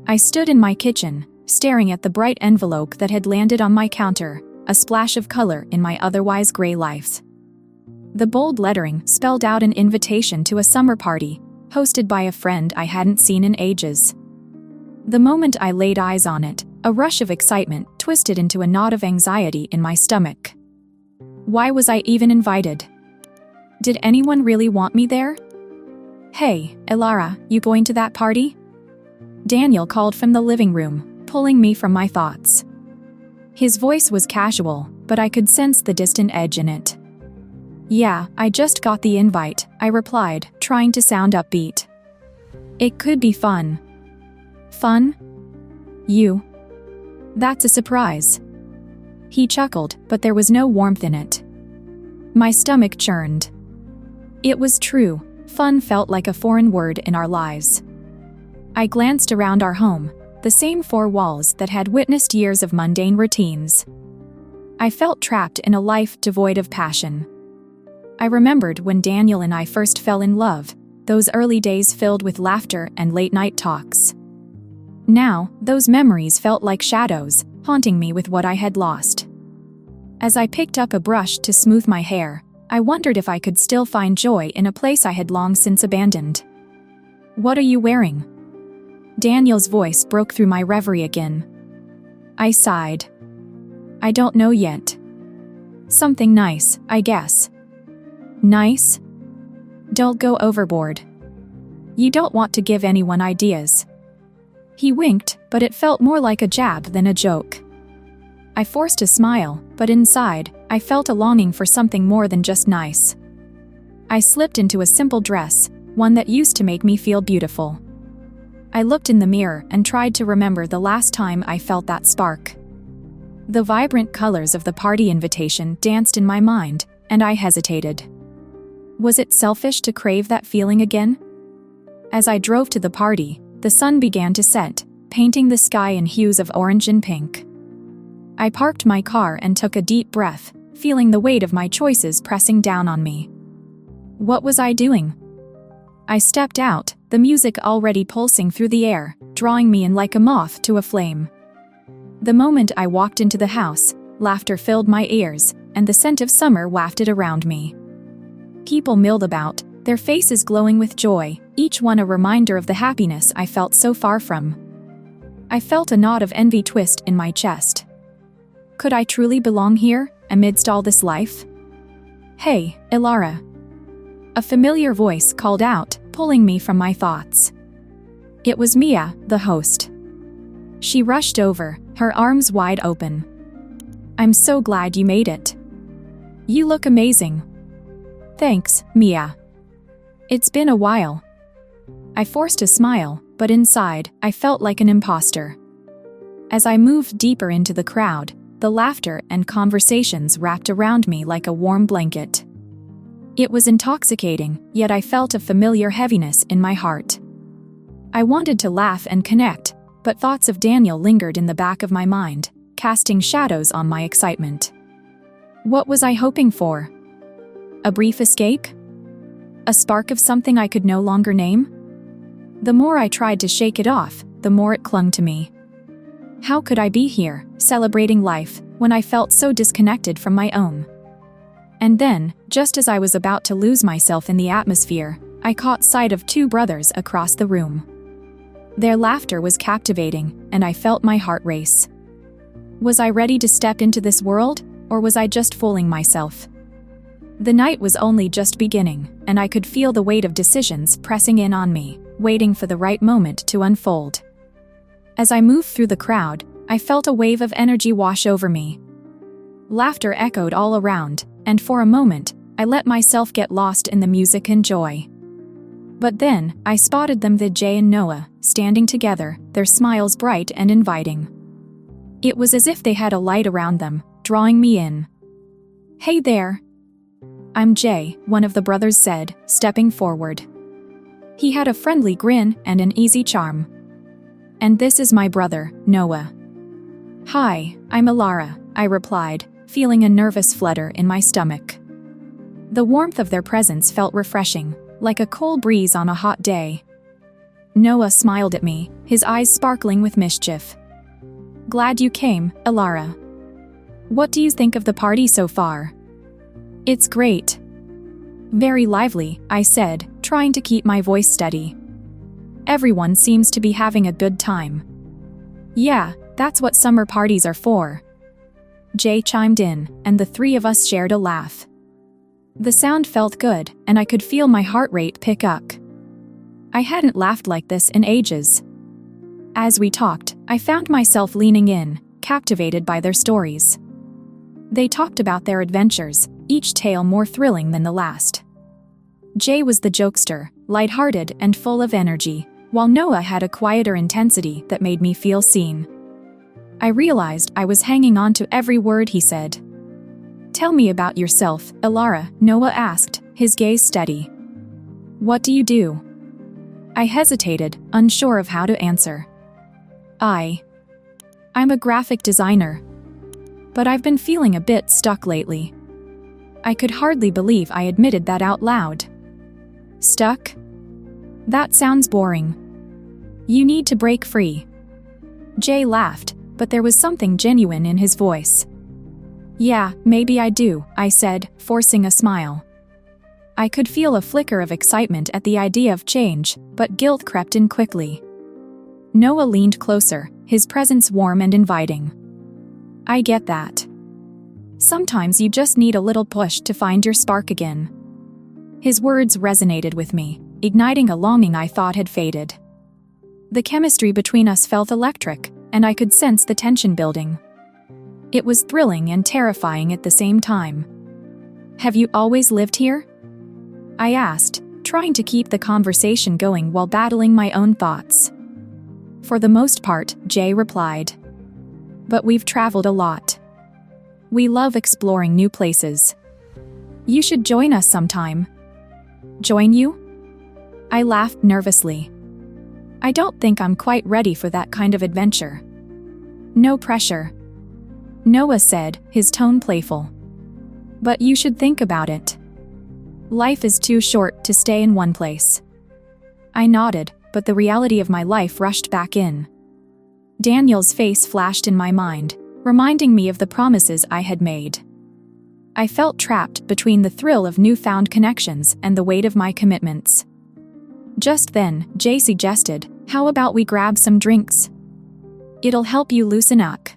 I stood in my kitchen, staring at the bright envelope that had landed on my counter, a splash of color in my otherwise gray life. The bold lettering spelled out an invitation to a summer party, hosted by a friend I hadn't seen in ages. The moment I laid eyes on it, a rush of excitement twisted into a knot of anxiety in my stomach. Why was I even invited? Did anyone really want me there? "Hey, Elara, you going to that party?" Daniel called from the living room, pulling me from my thoughts. His voice was casual, but I could sense the distant edge in it. "Yeah, I just got the invite," I replied, trying to sound upbeat. "It could be fun." "Fun? You? That's a surprise." He chuckled, but there was no warmth in it. My stomach churned. It was true, fun felt like a foreign word in our lives. I glanced around our home, the same four walls that had witnessed years of mundane routines. I felt trapped in a life devoid of passion. I remembered when Daniel and I first fell in love, those early days filled with laughter and late-night talks. Now, those memories felt like shadows, haunting me with what I had lost. As I picked up a brush to smooth my hair, I wondered if I could still find joy in a place I had long since abandoned. "What are you wearing?" Daniel's voice broke through my reverie again. I sighed. "I don't know yet. Something nice, I guess." "Nice? Don't go overboard. You don't want to give anyone ideas." He winked, but it felt more like a jab than a joke. I forced a smile, but inside, I felt a longing for something more than just nice. I slipped into a simple dress, one that used to make me feel beautiful. I looked in the mirror and tried to remember the last time I felt that spark. The vibrant colors of the party invitation danced in my mind, and I hesitated. Was it selfish to crave that feeling again? As I drove to the party, the sun began to set, painting the sky in hues of orange and pink. I parked my car and took a deep breath, feeling the weight of my choices pressing down on me. What was I doing? I stepped out, the music already pulsing through the air, drawing me in like a moth to a flame. The moment I walked into the house, laughter filled my ears, and the scent of summer wafted around me. People milled about, their faces glowing with joy, each one a reminder of the happiness I felt so far from. I felt a knot of envy twist in my chest. Could I truly belong here, amidst all this life? "Hey, Elara." A familiar voice called out, pulling me from my thoughts. It was Mia, the host. She rushed over, her arms wide open. "I'm so glad you made it. You look amazing." "Thanks, Mia. It's been a while." I forced a smile, but inside, I felt like an imposter. As I moved deeper into the crowd, the laughter and conversations wrapped around me like a warm blanket. It was intoxicating, yet I felt a familiar heaviness in my heart. I wanted to laugh and connect, but thoughts of Daniel lingered in the back of my mind, casting shadows on my excitement. What was I hoping for? A brief escape? A spark of something I could no longer name? The more I tried to shake it off, the more it clung to me. How could I be here, celebrating life, when I felt so disconnected from my own? And then, just as I was about to lose myself in the atmosphere, I caught sight of two brothers across the room. Their laughter was captivating, and I felt my heart race. Was I ready to step into this world, or was I just fooling myself? The night was only just beginning, and I could feel the weight of decisions pressing in on me, waiting for the right moment to unfold. As I moved through the crowd, I felt a wave of energy wash over me. Laughter echoed all around, and for a moment, I let myself get lost in the music and joy. But then, I spotted them, Jay and Noah, standing together, their smiles bright and inviting. It was as if they had a light around them, drawing me in. "Hey there." "I'm Jay," one of the brothers said, stepping forward. He had a friendly grin and an easy charm. "And this is my brother, Noah." "Hi, I'm Elara," I replied, feeling a nervous flutter in my stomach. The warmth of their presence felt refreshing, like a cool breeze on a hot day. Noah smiled at me, his eyes sparkling with mischief. Glad you came, Elara. What do you think of the party so far? It's great. Very lively, I said, trying to keep my voice steady. Everyone seems to be having a good time. Yeah, that's what summer parties are for. Jay chimed in, and the three of us shared a laugh. The sound felt good, and I could feel my heart rate pick up. I hadn't laughed like this in ages. As we talked, I found myself leaning in, captivated by their stories. They talked about their adventures, each tale more thrilling than the last. Jay was the jokester, lighthearted and full of energy, while Noah had a quieter intensity that made me feel seen. I realized I was hanging on to every word he said. Tell me about yourself, Elara, Noah asked, his gaze steady. What do you do? I hesitated, unsure of how to answer. I'm a graphic designer. But I've been feeling a bit stuck lately. I could hardly believe I admitted that out loud. Stuck? That sounds boring. You need to break free. Jay laughed, but there was something genuine in his voice. Yeah, maybe I do, I said, forcing a smile. I could feel a flicker of excitement at the idea of change, but guilt crept in quickly. Noah leaned closer, his presence warm and inviting. I get that. Sometimes you just need a little push to find your spark again. His words resonated with me, igniting a longing I thought had faded. The chemistry between us felt electric, and I could sense the tension building. It was thrilling and terrifying at the same time. Have you always lived here? I asked, trying to keep the conversation going while battling my own thoughts. For the most part, Jay replied. But we've traveled a lot. We love exploring new places. You should join us sometime. Join you? I laughed nervously. I don't think I'm quite ready for that kind of adventure. No pressure. Noah said, his tone playful. But you should think about it. Life is too short to stay in one place. I nodded, but the reality of my life rushed back in. Daniel's face flashed in my mind, reminding me of the promises I had made. I felt trapped between the thrill of newfound connections and the weight of my commitments. Just then, Jay suggested, how about we grab some drinks? It'll help you loosen up.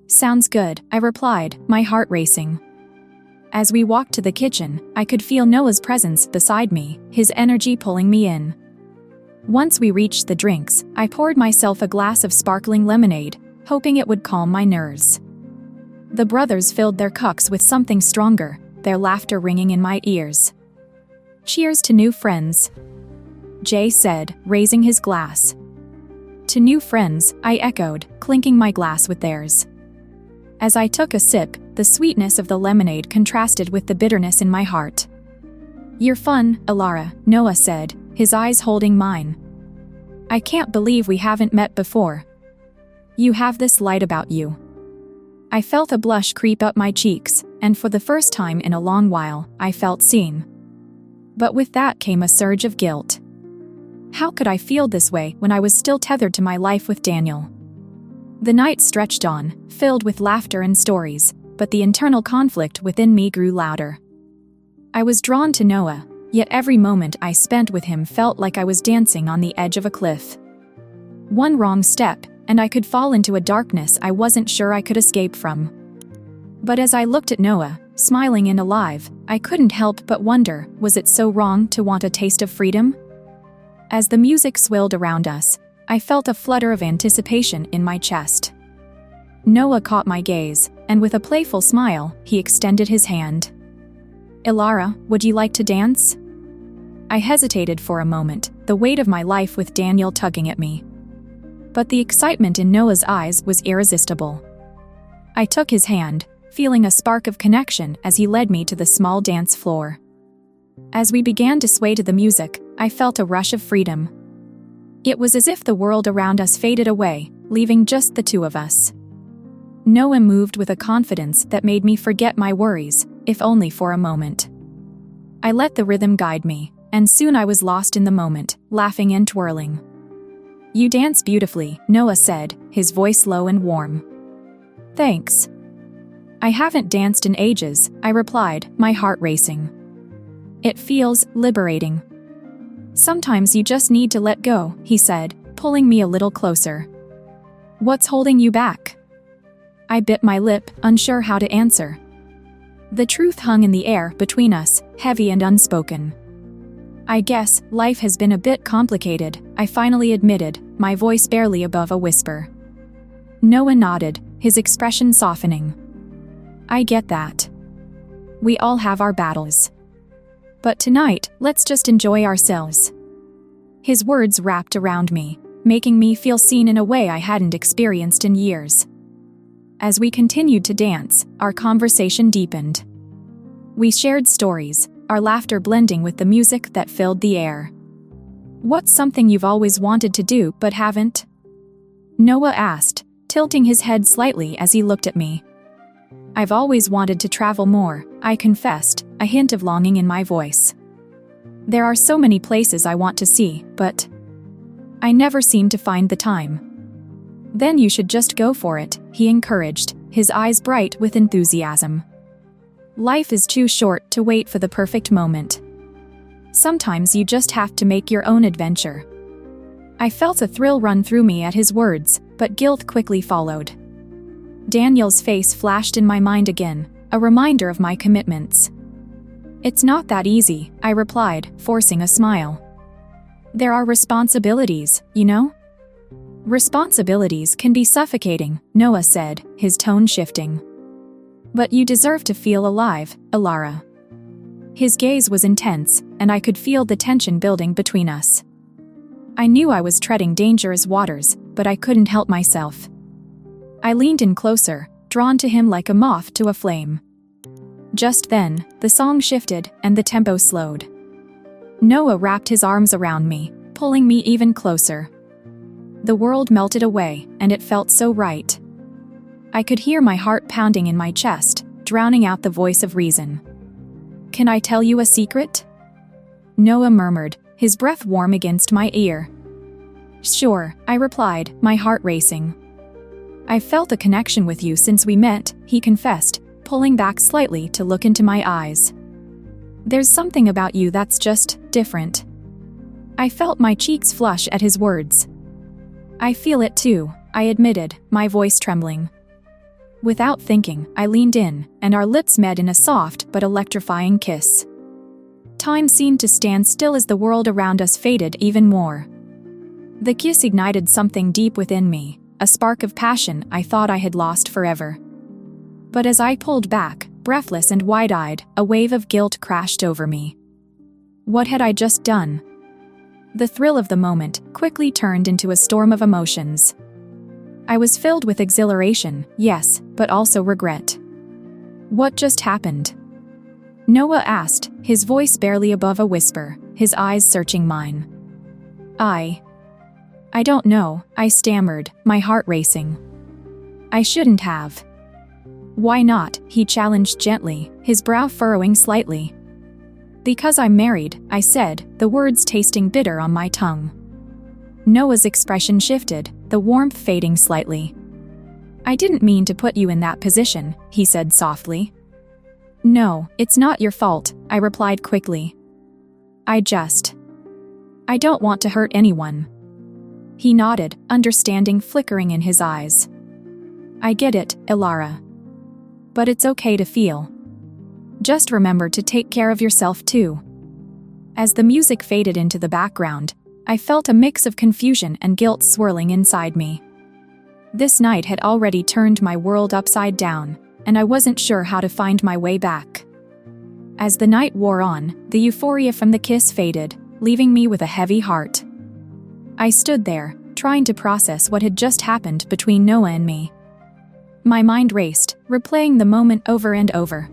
Sounds good, I replied, my heart racing. As we walked to the kitchen, I could feel Noah's presence beside me, his energy pulling me in. Once we reached the drinks, I poured myself a glass of sparkling lemonade, hoping it would calm my nerves. The brothers filled their cups with something stronger, their laughter ringing in my ears. Cheers to new friends, Jay said, raising his glass. To new friends, I echoed, clinking my glass with theirs. As I took a sip, the sweetness of the lemonade contrasted with the bitterness in my heart. You're fun, Elara, Noah said, his eyes holding mine. I can't believe we haven't met before. You have this light about you. I felt a blush creep up my cheeks, and for the first time in a long while, I felt seen. But with that came a surge of guilt. How could I feel this way when I was still tethered to my life with Daniel? The night stretched on, filled with laughter and stories, but the internal conflict within me grew louder. I was drawn to Noah, yet every moment I spent with him felt like I was dancing on the edge of a cliff. One wrong step, and I could fall into a darkness I wasn't sure I could escape from. But as I looked at Noah, smiling and alive, I couldn't help but wonder, was it so wrong to want a taste of freedom? As the music swilled around us, I felt a flutter of anticipation in my chest. Noah caught my gaze, and with a playful smile, he extended his hand. Elara, would you like to dance? I hesitated for a moment, the weight of my life with Daniel tugging at me. But the excitement in Noah's eyes was irresistible. I took his hand, feeling a spark of connection as he led me to the small dance floor. As we began to sway to the music, I felt a rush of freedom. It was as if the world around us faded away, leaving just the two of us. Noah moved with a confidence that made me forget my worries, if only for a moment. I let the rhythm guide me, and soon I was lost in the moment, laughing and twirling. "You dance beautifully," Noah said, his voice low and warm. "Thanks." "I haven't danced in ages," I replied, my heart racing. "It feels liberating." "Sometimes you just need to let go," he said, pulling me a little closer. "What's holding you back?" I bit my lip, unsure how to answer. The truth hung in the air between us, heavy and unspoken. "I guess life has been a bit complicated," I finally admitted, my voice barely above a whisper. Noah nodded, his expression softening. "I get that. We all have our battles. But tonight, let's just enjoy ourselves." His words wrapped around me, making me feel seen in a way I hadn't experienced in years. As we continued to dance, our conversation deepened. We shared stories, our laughter blending with the music that filled the air. "What's something you've always wanted to do but haven't?" Noah asked, tilting his head slightly as he looked at me. "I've always wanted to travel more," I confessed, a hint of longing in my voice. "There are so many places I want to see, but I never seem to find the time." "Then you should just go for it," he encouraged, his eyes bright with enthusiasm. "Life is too short to wait for the perfect moment. Sometimes you just have to make your own adventure." I felt a thrill run through me at his words, but guilt quickly followed. Daniel's face flashed in my mind again, a reminder of my commitments. "It's not that easy," I replied, forcing a smile. "There are responsibilities, you know?" "Responsibilities can be suffocating," Noah said, his tone shifting. "But you deserve to feel alive, Ilara." His gaze was intense, and I could feel the tension building between us. I knew I was treading dangerous waters, but I couldn't help myself. I leaned in closer, drawn to him like a moth to a flame. Just then, the song shifted, and the tempo slowed. Noah wrapped his arms around me, pulling me even closer. The world melted away, and it felt so right. I could hear my heart pounding in my chest, drowning out the voice of reason. "Can I tell you a secret?" Noah murmured, his breath warm against my ear. "Sure," I replied, my heart racing. "I've felt a connection with you since we met," he confessed, pulling back slightly to look into my eyes. "There's something about you that's just different." I felt my cheeks flush at his words. "I feel it too," I admitted, my voice trembling. Without thinking, I leaned in, and our lips met in a soft but electrifying kiss. Time seemed to stand still as the world around us faded even more. The kiss ignited something deep within me, a spark of passion I thought I had lost forever. But as I pulled back, breathless and wide-eyed, a wave of guilt crashed over me. What had I just done? The thrill of the moment quickly turned into a storm of emotions. I was filled with exhilaration, yes, but also regret. "What just happened?" Noah asked, his voice barely above a whisper, his eyes searching mine. I don't know," I stammered, my heart racing. "I shouldn't have." "Why not?" he challenged gently, his brow furrowing slightly. "Because I'm married," I said, the words tasting bitter on my tongue. Noah's expression shifted, the warmth fading slightly. "I didn't mean to put you in that position," he said softly. "No, it's not your fault," I replied quickly. I don't want to hurt anyone." He nodded, understanding flickering in his eyes. "I get it, Ilara. But it's okay to feel. Just remember to take care of yourself too." As the music faded into the background, I felt a mix of confusion and guilt swirling inside me. This night had already turned my world upside down, and I wasn't sure how to find my way back. As the night wore on, the euphoria from the kiss faded, leaving me with a heavy heart. I stood there, trying to process what had just happened between Noah and me. My mind raced, replaying the moment over and over.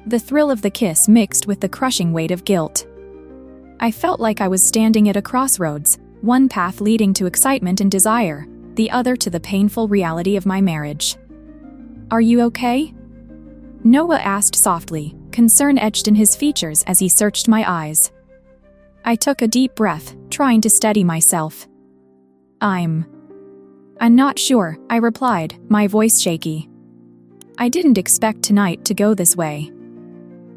The thrill of the kiss mixed with the crushing weight of guilt. I felt like I was standing at a crossroads, one path leading to excitement and desire, the other to the painful reality of my marriage. "Are you okay?" Noah asked softly, concern etched in his features as he searched my eyes. I took a deep breath, trying to steady myself. I'm not sure, I replied, my voice shaky. I didn't expect tonight to go this way.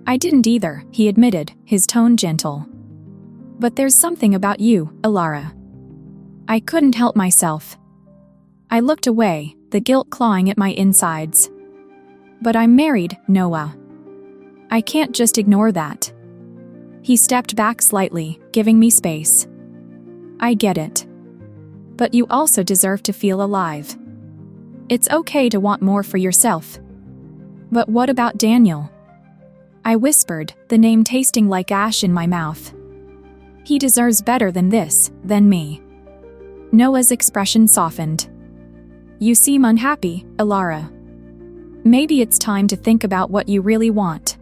I didn't either, he admitted, his tone gentle. But there's something about you, Ilara. I couldn't help myself. I looked away, the guilt clawing at my insides. But I'm married, Noah. I can't just ignore that. He stepped back slightly, giving me space. I get it. But you also deserve to feel alive. It's okay to want more for yourself. But what about Daniel? I whispered, the name tasting like ash in my mouth. He deserves better than this, than me. Noah's expression softened. You seem unhappy, Ilara. Maybe it's time to think about what you really want.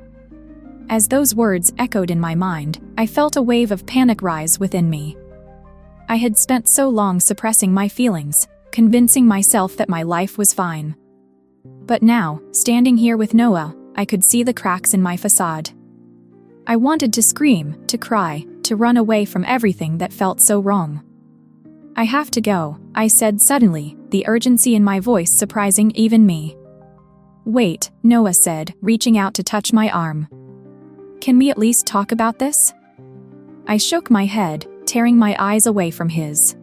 As those words echoed in my mind, I felt a wave of panic rise within me. I had spent so long suppressing my feelings, convincing myself that my life was fine. But now, standing here with Noah, I could see the cracks in my facade. I wanted to scream, to cry, to run away from everything that felt so wrong. I have to go, I said suddenly, the urgency in my voice surprising even me. Wait, Noah said, reaching out to touch my arm. Can we at least talk about this? I shook my head, tearing my eyes away from his.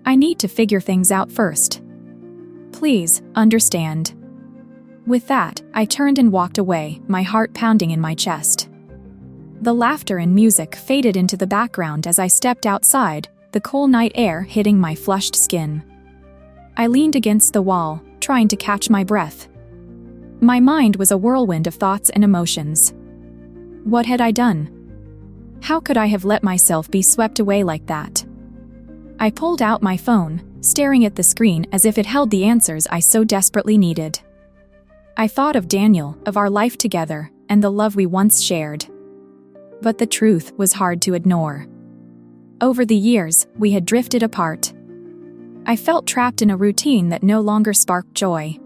I need to figure things out first. Please, understand. With that, I turned and walked away, my heart pounding in my chest. The laughter and music faded into the background as I stepped outside, the cool night air hitting my flushed skin. I leaned against the wall, trying to catch my breath. My mind was a whirlwind of thoughts and emotions. What had I done? How could I have let myself be swept away like that? I pulled out my phone, staring at the screen as if it held the answers I so desperately needed. I thought of Daniel, of our life together, and the love we once shared. But the truth was hard to ignore. Over the years, we had drifted apart. I felt trapped in a routine that no longer sparked joy.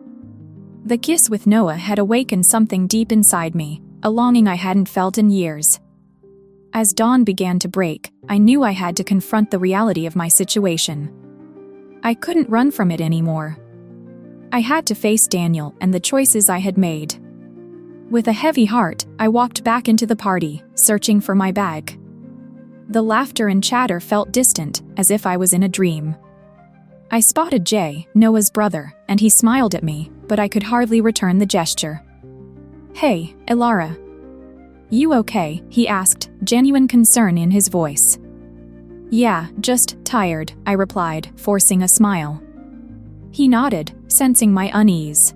The kiss with Noah had awakened something deep inside me, a longing I hadn't felt in years. As dawn began to break, I knew I had to confront the reality of my situation. I couldn't run from it anymore. I had to face Daniel and the choices I had made. With a heavy heart, I walked back into the party, searching for my bag. The laughter and chatter felt distant, as if I was in a dream. I spotted Jay, Noah's brother, and he smiled at me, but I could hardly return the gesture. Hey, Ilara. You okay? He asked, genuine concern in his voice. Yeah, just tired, I replied, forcing a smile. He nodded, sensing my unease.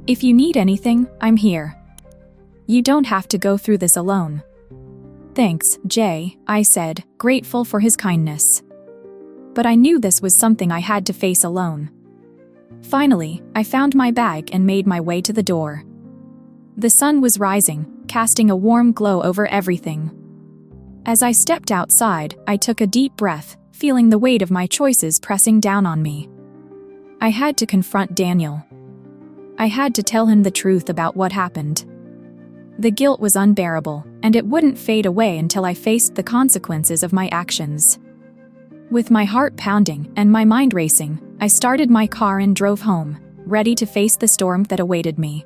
If you need anything, I'm here. You don't have to go through this alone. Thanks, Jay, I said, grateful for his kindness. But I knew this was something I had to face alone. Finally, I found my bag and made my way to the door. The sun was rising, casting a warm glow over everything. As I stepped outside, I took a deep breath, feeling the weight of my choices pressing down on me. I had to confront Daniel. I had to tell him the truth about what happened. The guilt was unbearable, and it wouldn't fade away until I faced the consequences of my actions. With my heart pounding and my mind racing, I started my car and drove home, ready to face the storm that awaited me.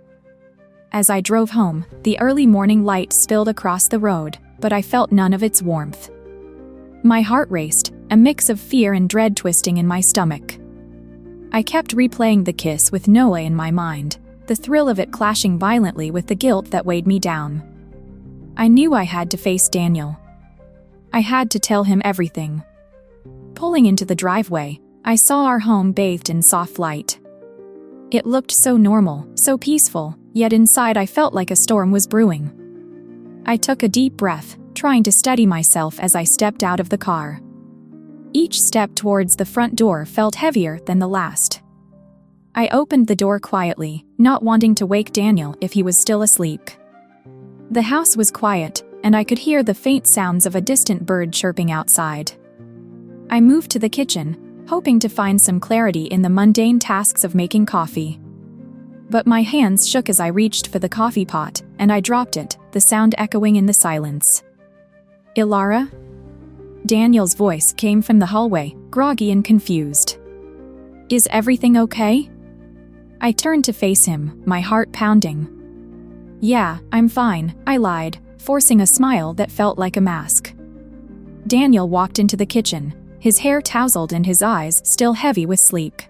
As I drove home, the early morning light spilled across the road, but I felt none of its warmth. My heart raced, a mix of fear and dread twisting in my stomach. I kept replaying the kiss with Noah in my mind, the thrill of it clashing violently with the guilt that weighed me down. I knew I had to face Daniel. I had to tell him everything. Pulling into the driveway, I saw our home bathed in soft light. It looked so normal, so peaceful, yet inside I felt like a storm was brewing. I took a deep breath, trying to steady myself as I stepped out of the car. Each step towards the front door felt heavier than the last. I opened the door quietly, not wanting to wake Daniel if he was still asleep. The house was quiet, and I could hear the faint sounds of a distant bird chirping outside. I moved to the kitchen, hoping to find some clarity in the mundane tasks of making coffee. But my hands shook as I reached for the coffee pot, and I dropped it, the sound echoing in the silence. Ilara? Daniel's voice came from the hallway, groggy and confused. Is everything okay? I turned to face him, my heart pounding. Yeah, I'm fine, I lied, forcing a smile that felt like a mask. Daniel walked into the kitchen, his hair tousled and his eyes still heavy with sleep.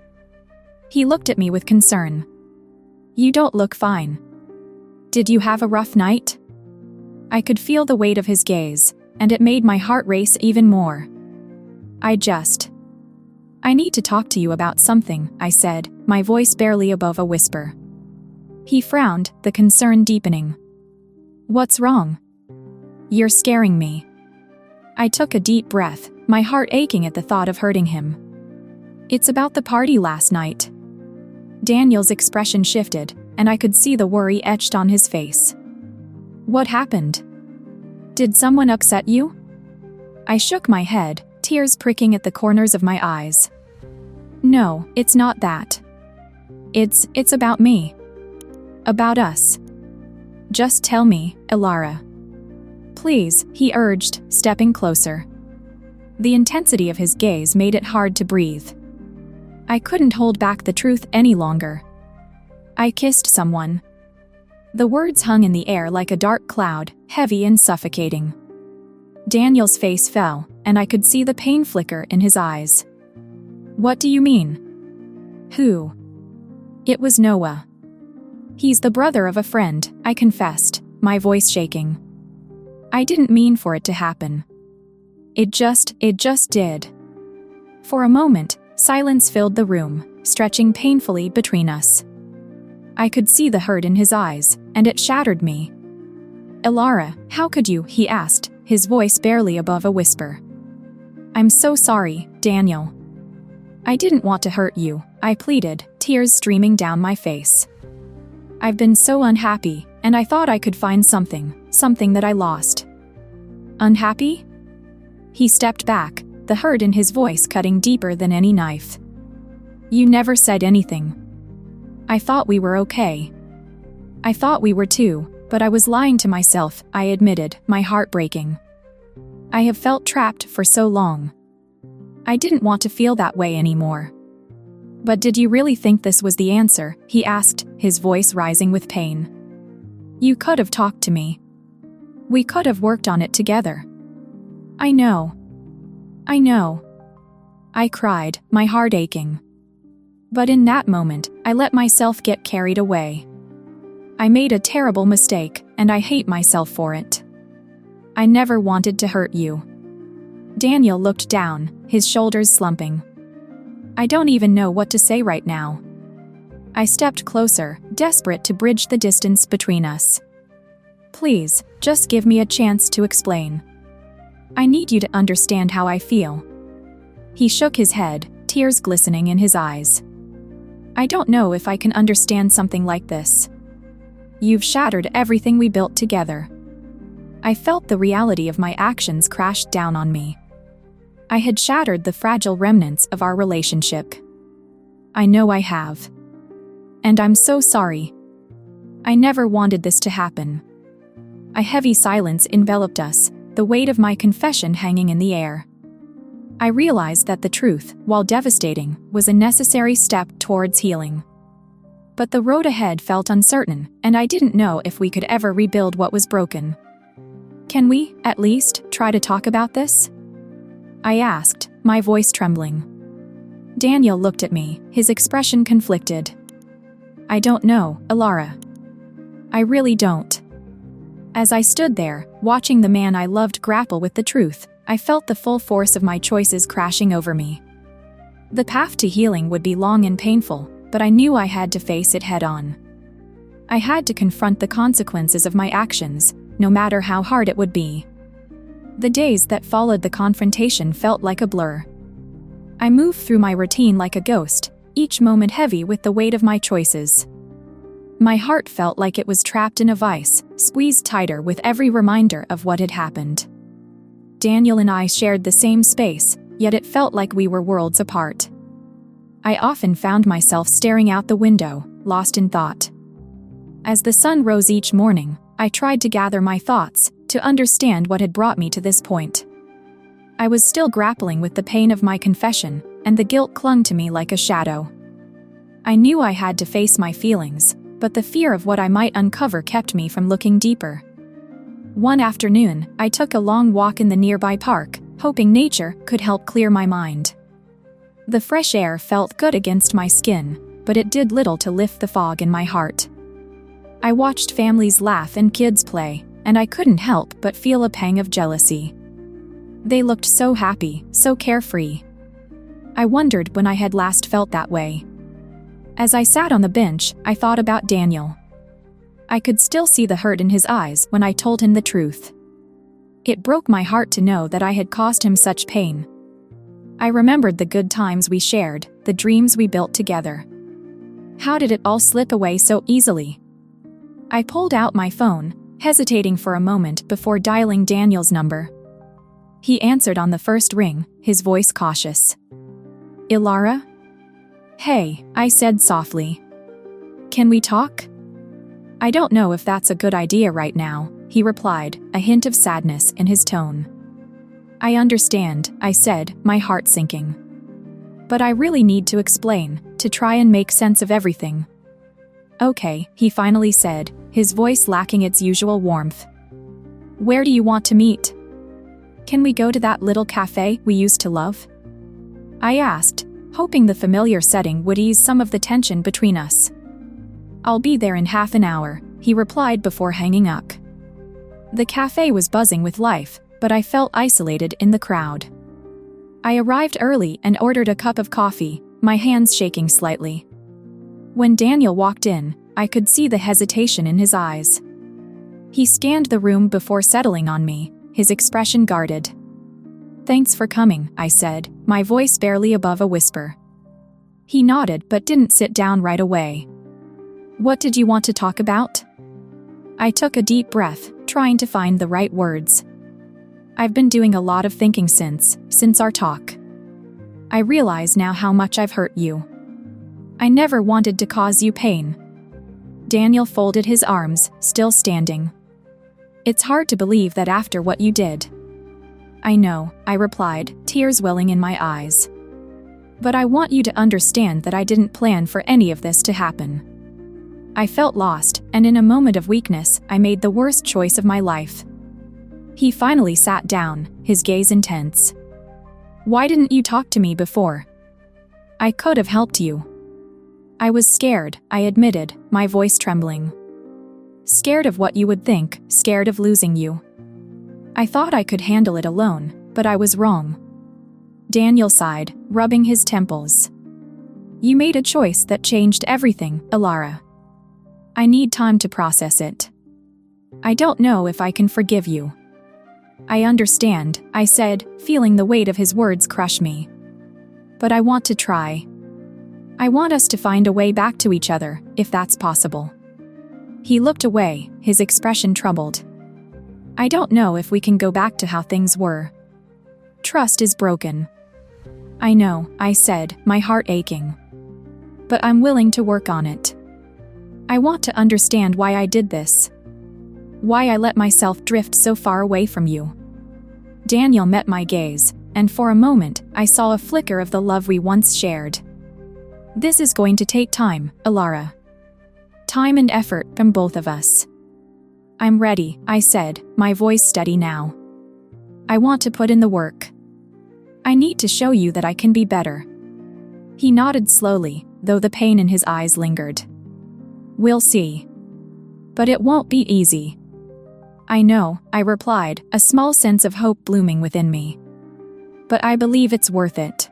He looked at me with concern. You don't look fine. Did you have a rough night? I could feel the weight of his gaze, and it made my heart race even more. I need to talk to you about something, I said, my voice barely above a whisper. He frowned, the concern deepening. What's wrong? You're scaring me. I took a deep breath, my heart aching at the thought of hurting him. It's about the party last night. Daniel's expression shifted, and I could see the worry etched on his face. What happened? Did someone upset you? I shook my head, tears pricking at the corners of my eyes. No, it's not that. It's about me. About us. Just tell me, Elara. Please, he urged, stepping closer. The intensity of his gaze made it hard to breathe. I couldn't hold back the truth any longer. I kissed someone. The words hung in the air like a dark cloud, heavy and suffocating. Daniel's face fell, and I could see the pain flicker in his eyes. What do you mean? Who? It was Noah. He's the brother of a friend, I confessed, my voice shaking. I didn't mean for it to happen. It just did. For a moment, silence filled the room, stretching painfully between us. I could see the hurt in his eyes, and it shattered me. Elara, how could you? He asked, his voice barely above a whisper. I'm so sorry, Daniel. I didn't want to hurt you, I pleaded, tears streaming down my face. I've been so unhappy, and I thought I could find something that I lost. Unhappy? He stepped back, the hurt in his voice cutting deeper than any knife. You never said anything. I thought we were okay. I thought we were too, but I was lying to myself, I admitted, my heart breaking. I have felt trapped for so long. I didn't want to feel that way anymore. But did you really think this was the answer? He asked, his voice rising with pain. You could have talked to me. We could have worked on it together. I know. I cried, my heart aching. But in that moment, I let myself get carried away. I made a terrible mistake, and I hate myself for it. I never wanted to hurt you. Daniel looked down, his shoulders slumping. I don't even know what to say right now. I stepped closer, desperate to bridge the distance between us. Please, just give me a chance to explain. I need you to understand how I feel. He shook his head, tears glistening in his eyes. I don't know if I can understand something like this. You've shattered everything we built together. I felt the reality of my actions crash down on me. I had shattered the fragile remnants of our relationship. I know I have. And I'm so sorry. I never wanted this to happen. A heavy silence enveloped us, the weight of my confession hanging in the air. I realized that the truth, while devastating, was a necessary step towards healing. But the road ahead felt uncertain, and I didn't know if we could ever rebuild what was broken. Can we, at least, try to talk about this? I asked, my voice trembling. Daniel looked at me, his expression conflicted. I don't know, Elara. I really don't. As I stood there, watching the man I loved grapple with the truth, I felt the full force of my choices crashing over me. The path to healing would be long and painful, but I knew I had to face it head-on. I had to confront the consequences of my actions, no matter how hard it would be. The days that followed the confrontation felt like a blur. I moved through my routine like a ghost, each moment heavy with the weight of my choices. My heart felt like it was trapped in a vice, squeezed tighter with every reminder of what had happened. Daniel and I shared the same space, yet it felt like we were worlds apart. I often found myself staring out the window, lost in thought. As the sun rose each morning, I tried to gather my thoughts, to understand what had brought me to this point. I was still grappling with the pain of my confession, and the guilt clung to me like a shadow. I knew I had to face my feelings, but the fear of what I might uncover kept me from looking deeper. One afternoon, I took a long walk in the nearby park, hoping nature could help clear my mind. The fresh air felt good against my skin, but it did little to lift the fog in my heart. I watched families laugh and kids play, and I couldn't help but feel a pang of jealousy. They looked so happy, so carefree. I wondered when I had last felt that way. As I sat on the bench, I thought about Daniel. I could still see the hurt in his eyes when I told him the truth. It broke my heart to know that I had caused him such pain. I remembered the good times we shared, the dreams we built together. How did it all slip away so easily? I pulled out my phone, hesitating for a moment before dialing Daniel's number. He answered on the first ring, his voice cautious. "Ilara?" "Hey," I said softly. "Can we talk?" "I don't know if that's a good idea right now," he replied, a hint of sadness in his tone. "I understand," I said, my heart sinking. "But I really need to explain, to try and make sense of everything." "Okay," he finally said, his voice lacking its usual warmth. "Where do you want to meet? Can we go to that little cafe we used to love?" I asked, hoping the familiar setting would ease some of the tension between us. "I'll be there in half an hour," he replied before hanging up. The cafe was buzzing with life, but I felt isolated in the crowd. I arrived early and ordered a cup of coffee, my hands shaking slightly. When Daniel walked in, I could see the hesitation in his eyes. He scanned the room before settling on me, his expression guarded. "Thanks for coming," I said, my voice barely above a whisper. He nodded but didn't sit down right away. "What did you want to talk about?" I took a deep breath, trying to find the right words. "I've been doing a lot of thinking since our talk. I realize now how much I've hurt you. I never wanted to cause you pain." Daniel folded his arms, still standing. "It's hard to believe that after what you did." "I know," I replied, tears welling in my eyes. "But I want you to understand that I didn't plan for any of this to happen. I felt lost, and in a moment of weakness, I made the worst choice of my life." He finally sat down, his gaze intense. "Why didn't you talk to me before? I could have helped you." "I was scared," I admitted, my voice trembling. "Scared of what you would think, scared of losing you. I thought I could handle it alone, but I was wrong." Daniel sighed, rubbing his temples. "You made a choice that changed everything, Ilara. I need time to process it. I don't know if I can forgive you." "I understand," I said, feeling the weight of his words crush me. "But I want to try. I want us to find a way back to each other, if that's possible." He looked away, his expression troubled. "I don't know if we can go back to how things were. Trust is broken." "I know," I said, my heart aching. "But I'm willing to work on it. I want to understand why I did this. Why I let myself drift so far away from you." Daniel met my gaze, and for a moment, I saw a flicker of the love we once shared. "This is going to take time, Ilara. Time and effort from both of us." "I'm ready," I said, my voice steady now. "I want to put in the work. I need to show you that I can be better." He nodded slowly, though the pain in his eyes lingered. "We'll see. But it won't be easy." "I know," I replied, a small sense of hope blooming within me. "But I believe it's worth it.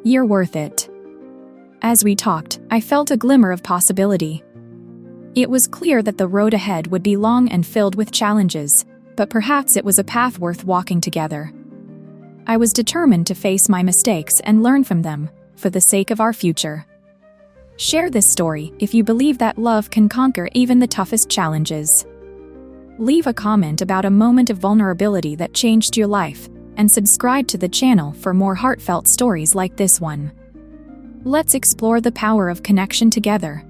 You're worth it." As we talked, I felt a glimmer of possibility. It was clear that the road ahead would be long and filled with challenges, but perhaps it was a path worth walking together. I was determined to face my mistakes and learn from them, for the sake of our future. Share this story if you believe that love can conquer even the toughest challenges. Leave a comment about a moment of vulnerability that changed your life, and subscribe to the channel for more heartfelt stories like this one. Let's explore the power of connection together.